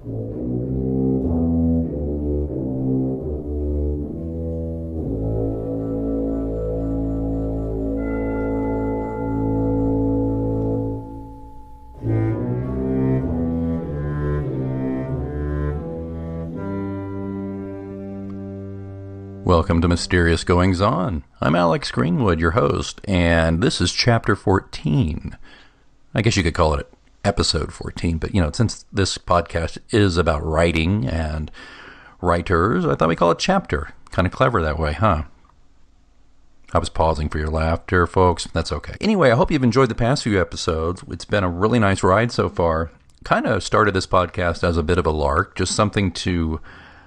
Welcome to Mysterious Goings On. I'm Alex Greenwood, your host, and this is Chapter 14. I guess you could call it Episode 14, but, since this podcast is about writing and writers, I thought we'd call it Chapter. Kind of clever that way, huh? I was pausing for your laughter, folks. That's okay. Anyway, I hope you've enjoyed the past few episodes. It's been a really nice ride so far. Kind of started this podcast as a bit of a lark, just something to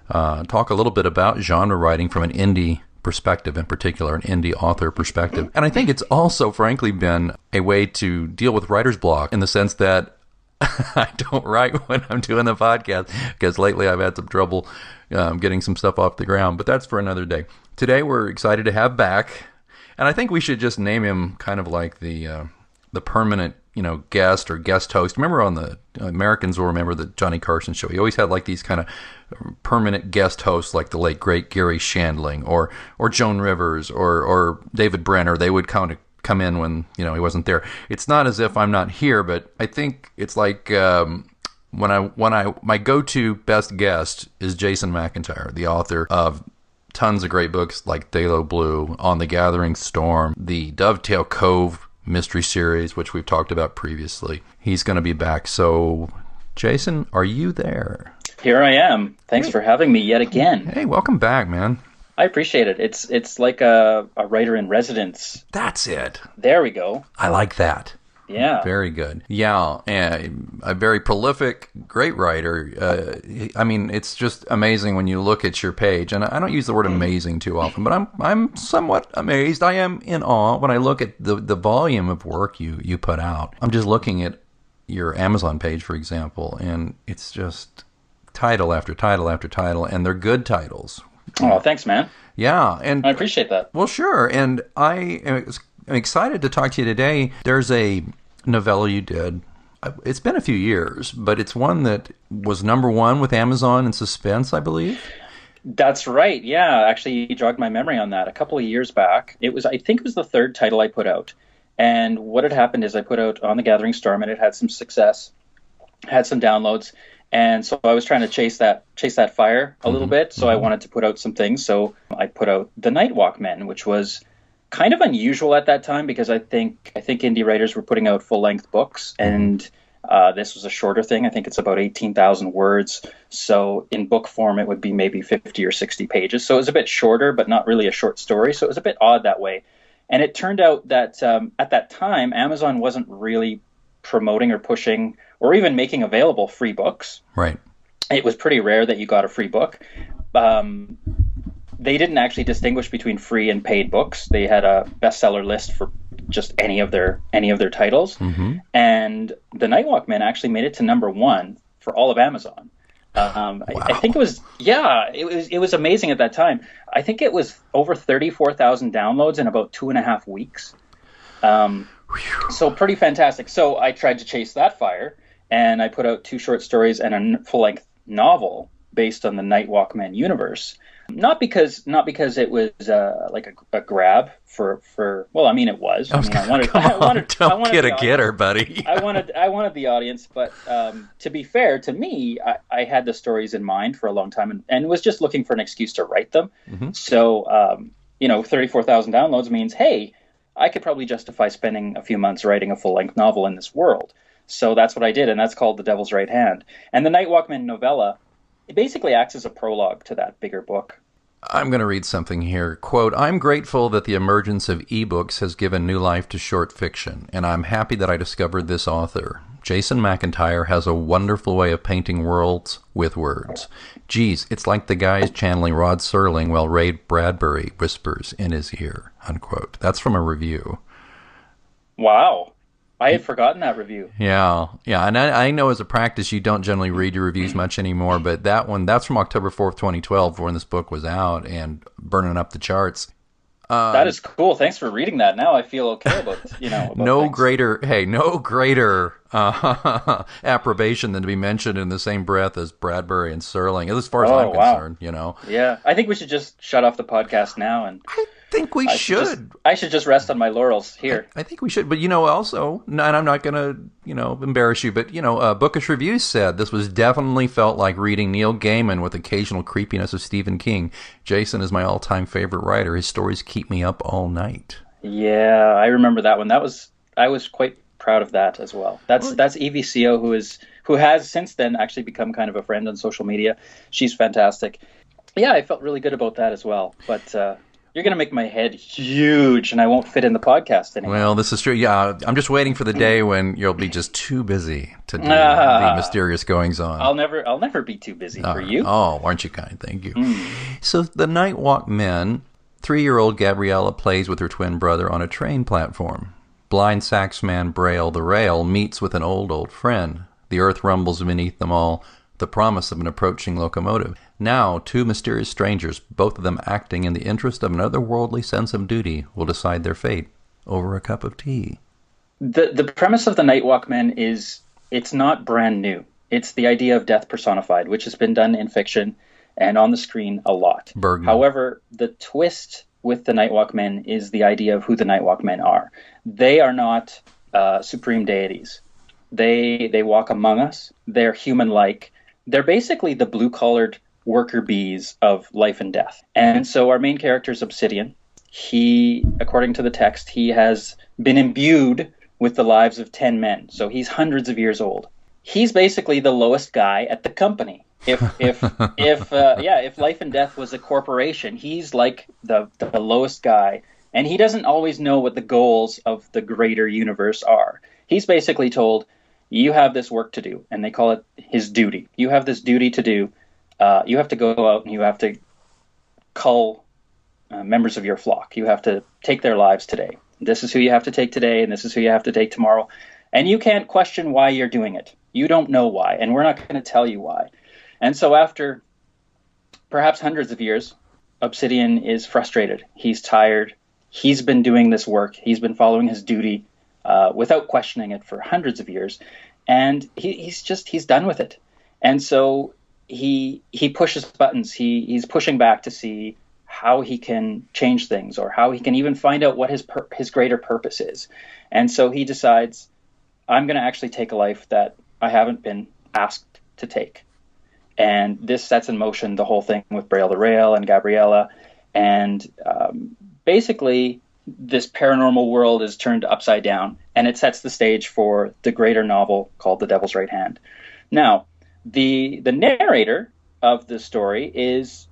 talk a little bit about genre writing from an indie perspective, in particular, an indie author perspective. And I think it's also, frankly, been a way to deal with writer's block in the sense that I don't write when I'm doing the podcast, because lately I've had some trouble getting some stuff off the ground, but that's for another day. Today we're excited to have back, and I think we should just name him kind of like the permanent guest or guest host. Remember on the Americans will remember the Johnny Carson show. He always had like these kind of permanent guest hosts, like the late great Gary Shandling or Joan Rivers or David Brenner. They would kind of come in when he wasn't there. It's not as if I'm not here, but I think it's like my go-to best guest is Jason McIntyre, the author of tons of great books like THALO BLUE, On the Gathering Storm, the Dovetail Cove mystery series, which we've talked about previously. He's going to be back. So, Jason, are you there? Here I am. Thanks for having me yet again. Hey, welcome back, man. I appreciate it. It's like a writer in residence. That's it. There we go. I like that. Yeah. Very good. Yeah, and a very prolific, great writer. It's just amazing when you look at your page, and I don't use the word amazing too often, but I'm somewhat amazed. I am in awe when I look at the volume of work you put out. I'm just looking at your Amazon page, for example, and it's just title after title after title, and they're good titles. Oh, thanks, man. Yeah, and I appreciate that. Well, sure, and I'm excited to talk to you today. There's a novella you did. It's been a few years, but it's one that was #1 with Amazon in Suspense, I believe. That's right. Yeah, actually, you jogged my memory on that. A couple of years back, I think it was the third title I put out. And what had happened is I put out On the Gathering Storm, and it had some success, had some downloads. And so I was trying to chase that fire a little bit. So I wanted to put out some things. So I put out The Nightwalk Men, which was kind of unusual at that time, because I think indie writers were putting out full-length books, and this was a shorter thing. I think it's about 18,000 words. So in book form, it would be maybe 50 or 60 pages. So it was a bit shorter, but not really a short story. So it was a bit odd that way. And it turned out that at that time, Amazon wasn't really promoting or pushing or even making available free books. Right. It was pretty rare that you got a free book. They didn't actually distinguish between free and paid books. They had a bestseller list for just any of their titles. And The Nightwalk Men actually made it to #1 for all of Amazon. Wow. I think it was amazing at that time. I think it was over 34,000 downloads in about 2.5 weeks. So pretty fantastic. So I tried to chase that fire, and I put out 2 short stories and a full-length novel based on the Nightwalk Men universe. Not because it was like a grab for well, I mean it was. I wanted get a getter, buddy. I wanted the audience, but to be fair to me, I had the stories in mind for a long time, and was just looking for an excuse to write them. So 34,000 downloads means, hey, I could probably justify spending a few months writing a full-length novel in this world. So that's what I did, and that's called The Devil's Right Hand. And the Nightwalk Men novella, it basically acts as a prologue to that bigger book. I'm going to read something here. Quote, "I'm grateful that the emergence of ebooks has given new life to short fiction, and I'm happy that I discovered this author. Jason McIntyre has a wonderful way of painting worlds with words. Geez, it's like the guy is channeling Rod Serling while Ray Bradbury whispers in his ear," unquote. That's from a review. Wow. I had forgotten that review. Yeah. And I know as a practice you don't generally read your reviews much anymore, but that's from October 4th, 2012, when this book was out and burning up the charts. That is cool. Thanks for reading that. Now I feel okay about about No things. greater approbation than to be mentioned in the same breath as Bradbury and Serling, as far as Oh I'm wow. concerned. Yeah, I think we should just shut off the podcast now, and I think we should. I should just rest on my laurels here. I think we should, but also, and I'm not going to, embarrass you, but Bookish Reviews said this was definitely felt like reading Neil Gaiman with occasional creepiness of Stephen King. Jason is my all-time favorite writer. His stories keep me up all night. Yeah, I remember that one. I was quite proud of that as well. That's Evie Co, who has since then actually become kind of a friend on social media. She's fantastic. Yeah, I felt really good about that as well. But you're going to make my head huge, and I won't fit in the podcast anymore. Well, this is true. Yeah, I'm just waiting for the day when you'll be just too busy to do the mysterious goings-on. I'll never be too busy for you. Oh, aren't you kind? Thank you. So the Nightwalk Men, 3-year-old Gabriella plays with her twin brother on a train platform. Blind saxman Braille the Rail meets with an old friend. The earth rumbles beneath them all, the promise of an approaching locomotive. Now, 2 mysterious strangers, both of them acting in the interest of an otherworldly sense of duty, will decide their fate over a cup of tea. The premise of the Nightwalk Men is, it's not brand new. It's the idea of death personified, which has been done in fiction and on the screen a lot. Bergman. However, the twist with the Nightwalk Men is the idea of who the Nightwalk Men are. They are not supreme deities. They walk among us. They're human-like. They're basically the blue-collared worker bees of life and death. And so our main character is Obsidian. He, according to the text, he has been imbued with the lives of 10 men. So he's hundreds of years old. He's basically the lowest guy at the company. If life and death was a corporation, he's like the lowest guy, and he doesn't always know what the goals of the greater universe are. He's basically told, you have this work to do, and they call it his duty. You have this duty to do. You have to go out and you have to cull members of your flock. You have to take their lives today. This is who you have to take today, and this is who you have to take tomorrow. And you can't question why you're doing it. You don't know why, and we're not going to tell you why. And so after perhaps hundreds of years, Obsidian is frustrated. He's tired. He's been doing this work. He's been following his duty without questioning it for hundreds of years. And he's done with it. And so he pushes buttons. He's pushing back to see how he can change things, or how he can even find out what his greater purpose is. And so he decides, I'm going to actually take a life that I haven't been asked to take. And this sets in motion the whole thing with Braille the Rail and Gabriella. And basically, this paranormal world is turned upside down, and it sets the stage for the greater novel called The Devil's Right Hand. Now, the narrator of the story is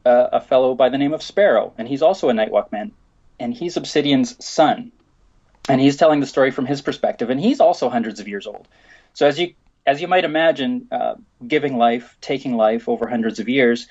a fellow by the name of Sparrow, and he's also a Nightwalk Man, and he's Obsidian's son. And he's telling the story from his perspective, and he's also hundreds of years old. So as you might imagine, giving life, taking life over hundreds of years,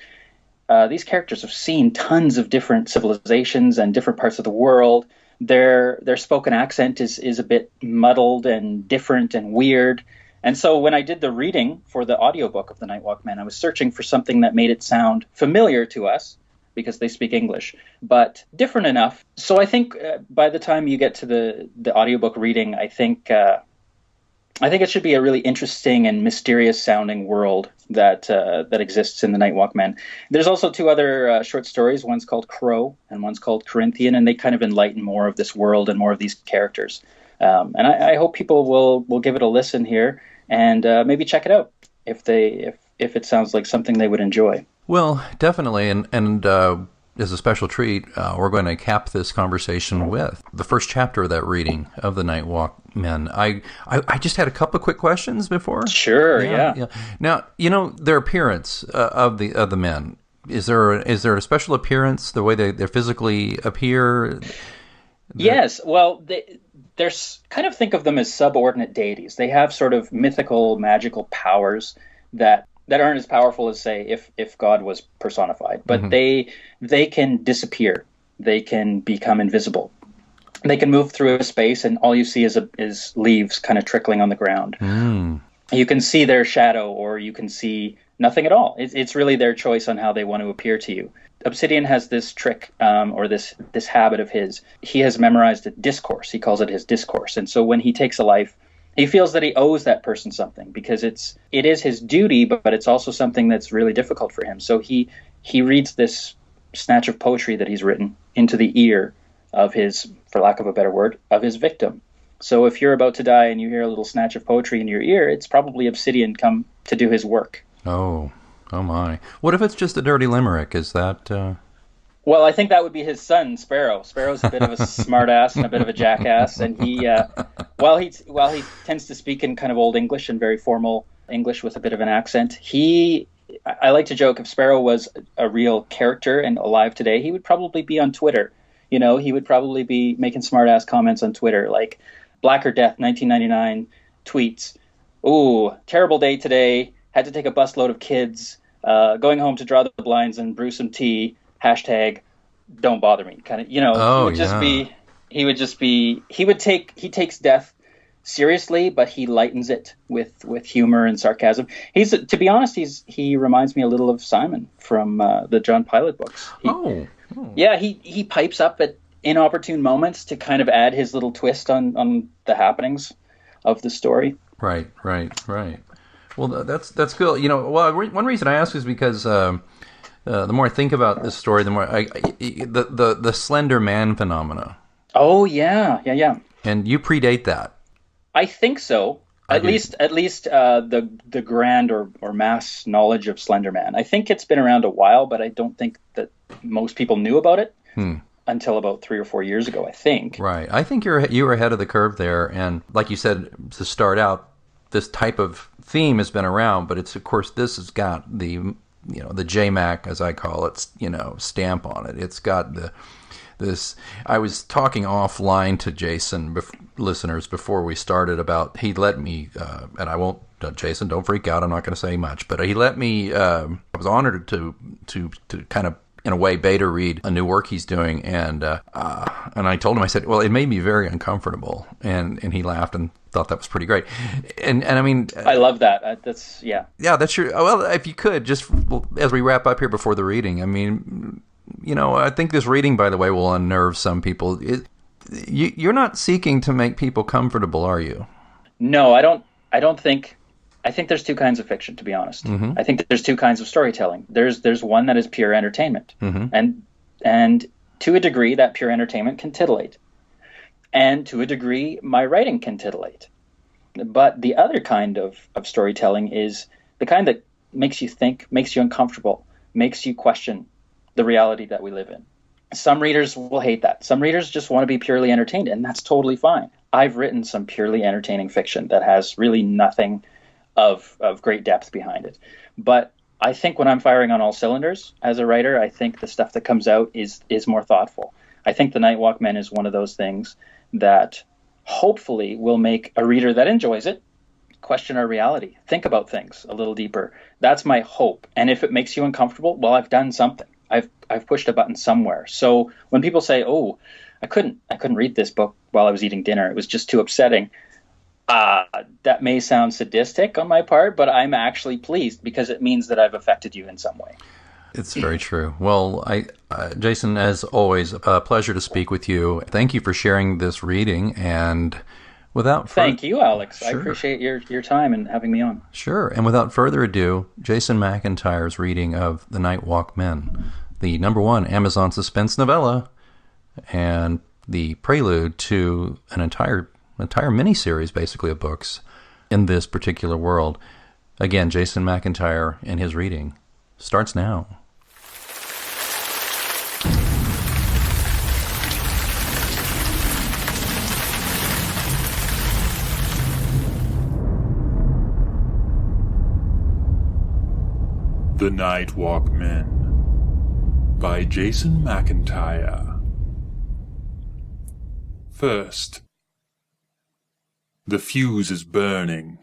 these characters have seen tons of different civilizations and different parts of the world. Their spoken accent is a bit muddled and different and weird. And so when I did the reading for the audiobook of The Nightwalk Men, I was searching for something that made it sound familiar to us, because they speak English, but different enough. So I think by the time you get to the audiobook reading, I think it should be a really interesting and mysterious sounding world that exists in The Nightwalk Men. There's also 2 other short stories. One's called Crow and one's called Corinthian, and they kind of enlighten more of this world and more of these characters. And I hope people will give it a listen here and maybe check it out if it sounds like something they would enjoy. Well, definitely, and as a special treat, we're going to cap this conversation with the first chapter of that reading of The Nightwalk Men. I just had a couple of quick questions before. Sure, yeah. Now, their appearance of the men. Is there a special appearance, the way they physically appear? Yes. Well, they're kind of, think of them as subordinate deities. They have sort of mythical, magical powers that aren't as powerful as, say, if God was personified. But they can disappear. They can become invisible. They can move through a space, and all you see is leaves kind of trickling on the ground. You can see their shadow, or you can see nothing at all. It's really their choice on how they want to appear to you. Obsidian has this trick, or this habit of his. He has memorized a discourse. He calls it his discourse. And so when he takes a life, he feels that he owes that person something, because it is his duty, but it's also something that's really difficult for him. So he reads this snatch of poetry that he's written into the ear of his, for lack of a better word, of his victim. So if you're about to die and you hear a little snatch of poetry in your ear, it's probably Obsidian come to do his work. Oh my. What if it's just a dirty limerick? Is that... Well, I think that would be his son, Sparrow. Sparrow's a bit of a smartass and a bit of a jackass, and he, while he tends to speak in kind of old English and very formal English with a bit of an accent, I like to joke, if Sparrow was a real character and alive today, he would probably be on Twitter. You know, he would probably be making smartass comments on Twitter, like Black or Death 1999 tweets. Ooh, terrible day today. Had to take a busload of kids. Going home to draw the blinds and brew some tea. Hashtag don't bother me. Kind of, you know, he takes death seriously, but he lightens it with humor and sarcasm. To be honest, he reminds me a little of Simon from the John Pilot books. Yeah, he pipes up at inopportune moments to kind of add his little twist on the happenings of the story. Right. Well, that's cool. You know, well, one reason I ask is because the more I think about this story, the more the Slender Man phenomena. Oh yeah. And you predate that. I think so. At least the grand or mass knowledge of Slender Man. I think it's been around a while, but I don't think that most people knew about it until about 3 or 4 years ago, I think. Right. I think you were ahead of the curve there, and like you said, to start out, this type of theme has been around, but it's, of course, this has got the JMac, as I call it, stamp on it. It's got this. I was talking offline to Jason, listeners, before we started about, he let me, and I won't, Jason, don't freak out, I'm not going to say much, but he let me, I was honored to kind of, in a way, beta read a new work he's doing, and I told him, I said, well, it made me very uncomfortable, and he laughed and thought that was pretty great, and I mean, I love that. That's that's your, well, if you could just, as we wrap up here before the reading, I mean, I think this reading, by the way, will unnerve some people. You're not seeking to make people comfortable, are you? No, I don't think. I think there's two kinds of fiction, to be honest. Mm-hmm. I think that there's two kinds of storytelling. There's one that is pure entertainment, and to a degree, that pure entertainment can titillate, and to a degree, my writing can titillate. But the other kind of storytelling is the kind that makes you think, makes you uncomfortable, makes you question the reality that we live in. Some readers will hate that. Some readers just want to be purely entertained, and that's totally fine. I've written some purely entertaining fiction that has really nothing of great depth behind it. But I think when I'm firing on all cylinders as a writer, I think the stuff that comes out is more thoughtful. I think The Nightwalk Men is one of those things that hopefully will make a reader that enjoys it question our reality, think about things a little deeper. That's my hope. And if it makes you uncomfortable, well, I've done something. I've pushed a button somewhere. So when people say, "Oh, I couldn't read this book while I was eating dinner. It was just too upsetting." That may sound sadistic on my part, but I'm actually pleased because it means that I've affected you in some way. It's very true. Well, Jason, as always, a pleasure to speak with you. Thank you for sharing this reading. And thank you, Alex. Sure. I appreciate your time and having me on. Sure. And without further ado, Jason McIntyre's reading of The Nightwalk Men, the #1 Amazon suspense novella, and the prelude to an entire miniseries, basically, of books in this particular world. Again, Jason McIntyre and his reading starts now. The Nightwalk Men by Jason McIntyre. First, the fuse is burning.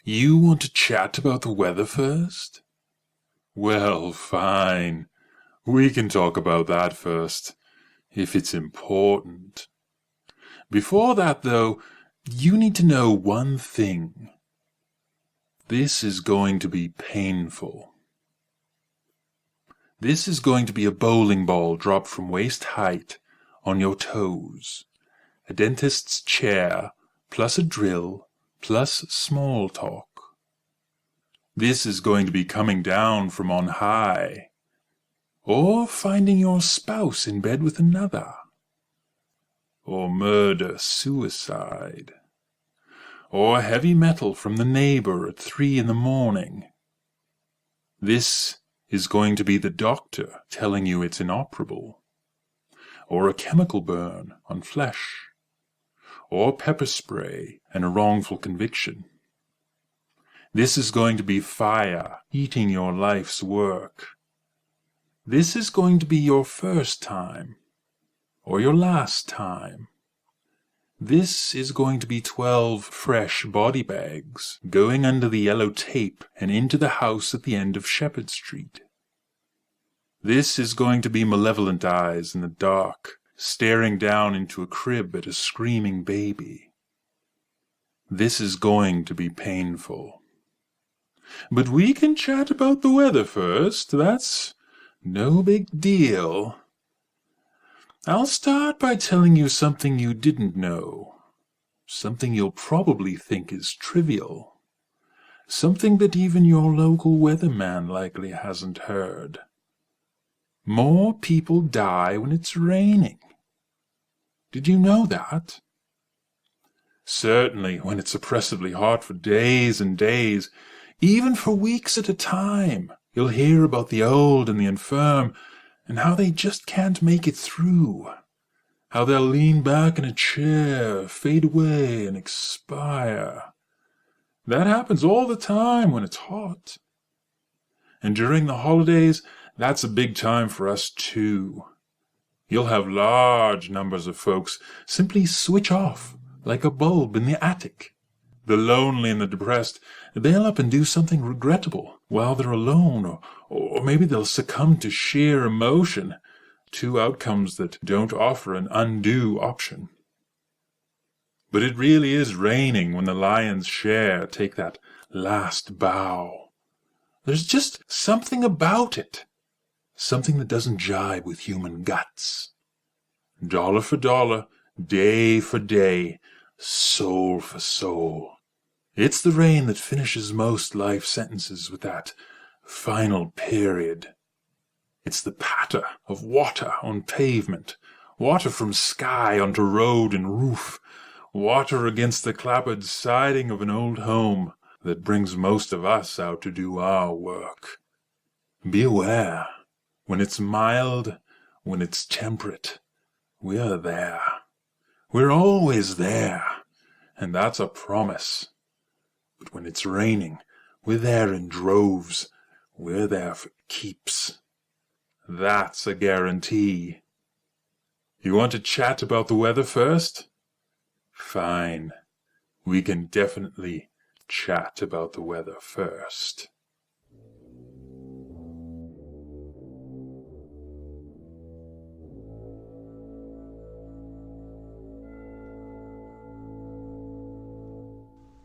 You want to chat about the weather first? Well, fine. We can talk about that first, if it's important. Before that, though, you need to know one thing. This is going to be painful. This is going to be a bowling ball dropped from waist height on your toes. A dentist's chair, plus a drill, plus small talk. This is going to be coming down from on high, or finding your spouse in bed with another, or murder, suicide, or heavy metal from the neighbor at 3 a.m. This is going to be the doctor telling you it's inoperable, or a chemical burn on flesh, or pepper spray and a wrongful conviction. This is going to be fire eating your life's work. This is going to be your first time, or your last time. This is going to be 12 fresh body bags going under the yellow tape and into the house at the end of Shepherd Street. This is going to be malevolent eyes in the dark, staring down into a crib at a screaming baby. This is going to be painful. But we can chat about the weather first. That's no big deal. I'll start by telling you something you didn't know. Something you'll probably think is trivial. Something that even your local weatherman likely hasn't heard. More people die when it's raining. Did you know that? Certainly when it's oppressively hot for days and days, even for weeks at a time, you'll hear about the old and the infirm, and how they just can't make it through. How they'll lean back in a chair, fade away, and expire. That happens all the time when it's hot. And during the holidays, that's a big time for us too. You'll have large numbers of folks simply switch off, like a bulb in the attic. The lonely and the depressed, they'll up and do something regrettable while they're alone, or maybe they'll succumb to sheer emotion, two outcomes that don't offer an undue option. But it really is raining when the lion's share take that last bow. There's just something about it, something that doesn't jibe with human guts. Dollar for dollar, day for day, soul for soul. It's the rain that finishes most life sentences with that final period. It's the patter of water on pavement, water from sky onto road and roof, water against the clapboard siding of an old home that brings most of us out to do our work. Be aware, when it's mild, when it's temperate, we're there. We're always there, and that's a promise. But when it's raining, we're there in droves. We're there for keeps. That's a guarantee. You want to chat about the weather first? Fine. We can definitely chat about the weather first.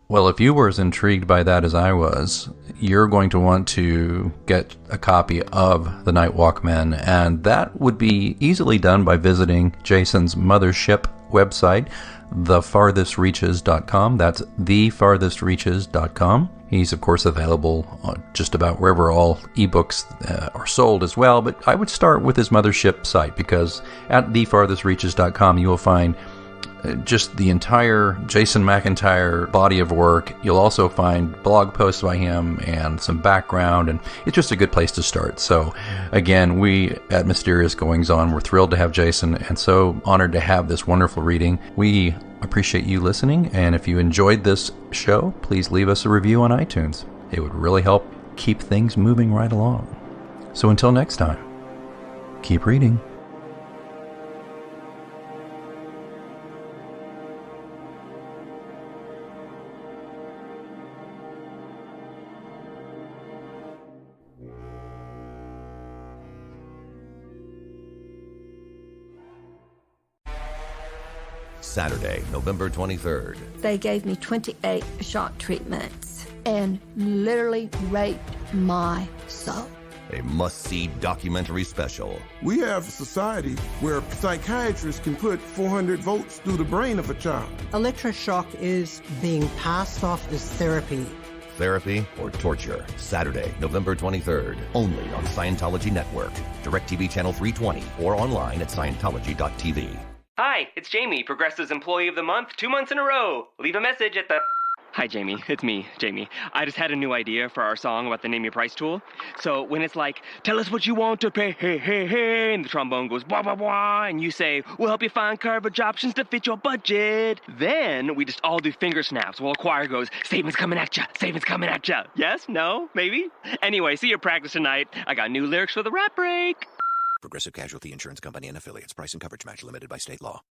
Well, if you were as intrigued by that as I was, you're going to want to get a copy of The Night Walkmen, and that would be easily done by visiting Jason's mothership website, thefarthestreaches.com. That's thefarthestreaches.com. He's, of course, available on just about wherever all ebooks are sold as well, but I would start with his mothership site, because at thefarthestreaches.com you will find just the entire Jason McIntyre body of work. You'll also find blog posts by him and some background, and it's just a good place to start. So again, we at Mysterious Goings On, we're thrilled to have Jason and so honored to have this wonderful reading. We appreciate you listening, and if you enjoyed this show, please leave us a review on iTunes. It would really help keep things moving right along. So until next time, keep reading. Saturday, November 23rd. They gave me 28 shock treatments and literally raped my soul. a must-see documentary special. We have a society where psychiatrists can put 400 volts through the brain of a child. Electroshock is being passed off as therapy. Therapy or torture. Saturday, November 23rd. Only on Scientology Network. DirecTV Channel 320 or online at Scientology.tv. Hi, it's Jamie, Progressive's Employee of the Month, 2 months in a row. Leave a message at the... Hi, Jamie. It's me, Jamie. I just had a new idea for our song about the Name Your Price tool. So when it's like, tell us what you want to pay, hey, hey, hey, and the trombone goes, blah, blah, blah, and you say, we'll help you find coverage options to fit your budget. Then we just all do finger snaps while a choir goes, savings coming at ya, savings coming at ya. Yes? No? Maybe? Anyway, see your practice tonight. I got new lyrics for the rap break. Progressive Casualty Insurance Company and Affiliates. Price and coverage match limited by state law.